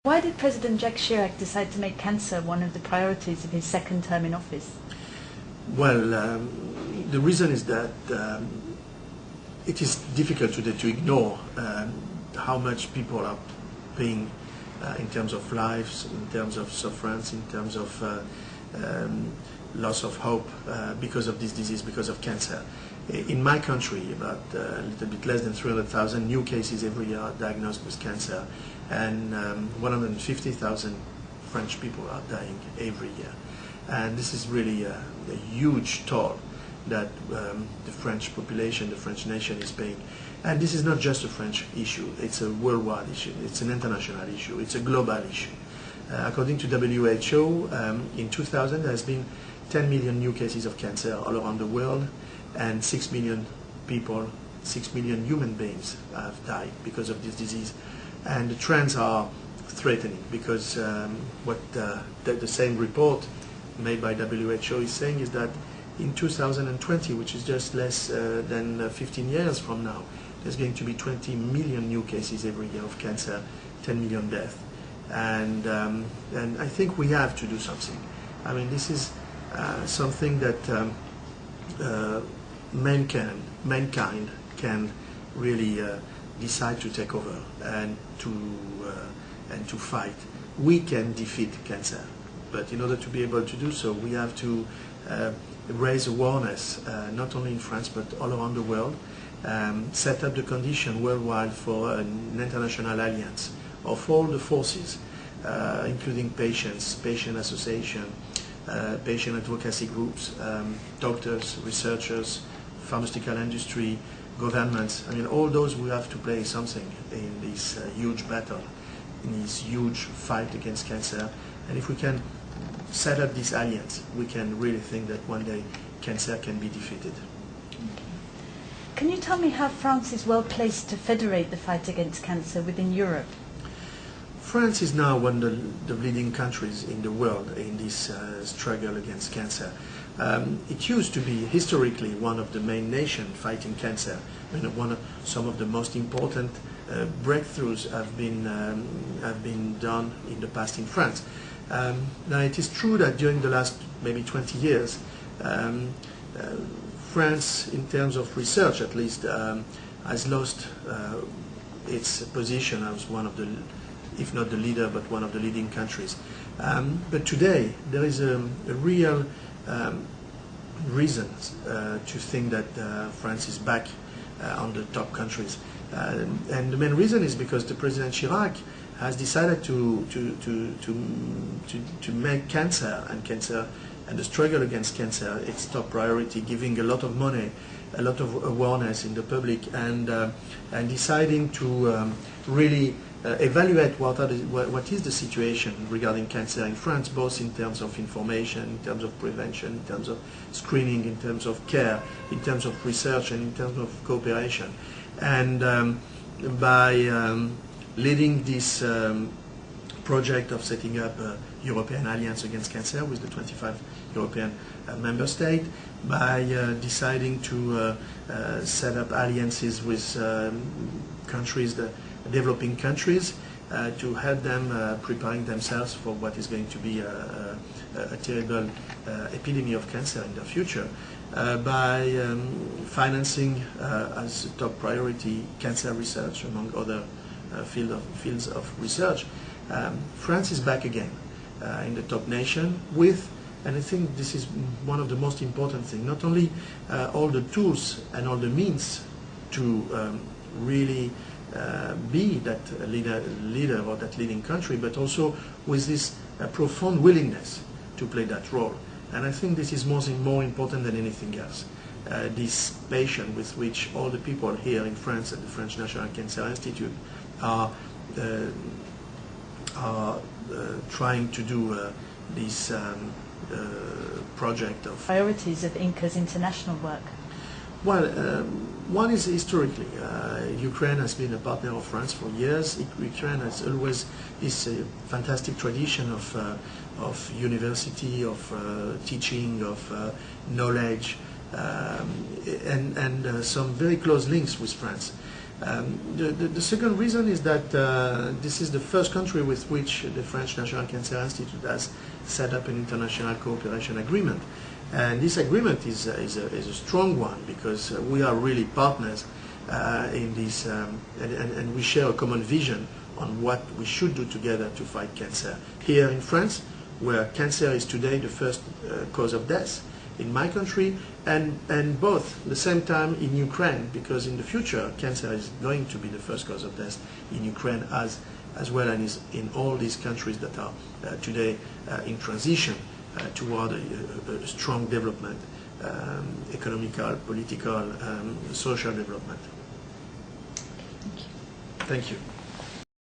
Why did President Jacques Chirac decide to make cancer one of the priorities of his second term in office? Well, the reason is that it is difficult today to ignore how much people are paying in terms of lives, in terms of sufferance, in terms of loss of hope because of this disease, because of cancer. In my country, about a little bit less than 300,000 new cases every year are diagnosed with cancer, and 150,000 French people are dying every year. And this is really a huge toll that the French population, the French nation is paying. And this is not just a French issue, it's a worldwide issue, it's an international issue, it's a global issue. According to WHO, in 2000 there has been 10 million new cases of cancer all around the world, and 6 million people, 6 million human beings have died because of this disease. And the trends are threatening because what the same report made by WHO is saying is that in 2020, which is just less than 15 years from now, there's going to be 20 million new cases every year of cancer, 10 million deaths. And I think we have to do something. I mean, this is something that mankind can really decide to take over and to fight. We can defeat cancer, but in order to be able to do so, we have to raise awareness, not only in France but all around the world, set up the condition worldwide for an international alliance of all the forces, including patients, patient association, patient advocacy groups, doctors, researchers, pharmaceutical industry, governments. I mean, all those will have to play something in this huge battle, in this huge fight against cancer. And if we can set up this alliance, we can really think that one day cancer can be defeated. Can you tell me how France is well placed to federate the fight against cancer within Europe? France is now one of the leading countries in the world in this struggle against cancer. It used to be historically one of the main nations fighting cancer. I mean, some of the most important breakthroughs have been done in the past in France. Now it is true that during the last maybe 20 years, France, in terms of research at least, has lost its position as one of the, if not the leader, but one of the leading countries. But today there is a real reason to think that France is back on the top countries. And the main reason is because the President Chirac has decided to make cancer and the struggle against cancer its top priority, giving a lot of money, a lot of awareness in the public, and deciding to really evaluate what is the situation regarding cancer in France, both in terms of information, in terms of prevention, in terms of screening, in terms of care, in terms of research, and in terms of cooperation. And by leading this project of setting up a European Alliance Against Cancer with the 25 European member states, by deciding to set up alliances with countries, the developing countries, to help them preparing themselves for what is going to be a terrible epidemic of cancer in the future, by financing as a top priority cancer research among other fields of research. France is back again in the top nation with, and I think this is one of the most important things, not only all the tools and all the means to really be that leader or that leading country, but also with this profound willingness to play that role. And I think this is more important than anything else. This passion with which all the people here in France at the French National Cancer Institute are trying to do this project of priorities of INCA's international work. Well, one is historically, Ukraine has been a partner of France for years. Ukraine has always this fantastic tradition of university, of teaching, of knowledge, and some very close links with France. The second reason is that this is the first country with which the French National Cancer Institute has set up an international cooperation agreement. And this agreement is a strong one because we are really partners in this, and we share a common vision on what we should do together to fight cancer. Here in France, where cancer is today the first cause of death, in my country, and both at the same time in Ukraine, because in the future cancer is going to be the first cause of death in Ukraine as well as in all these countries that are today in transition toward a strong development, economical, political, social development. Thank you. Thank you.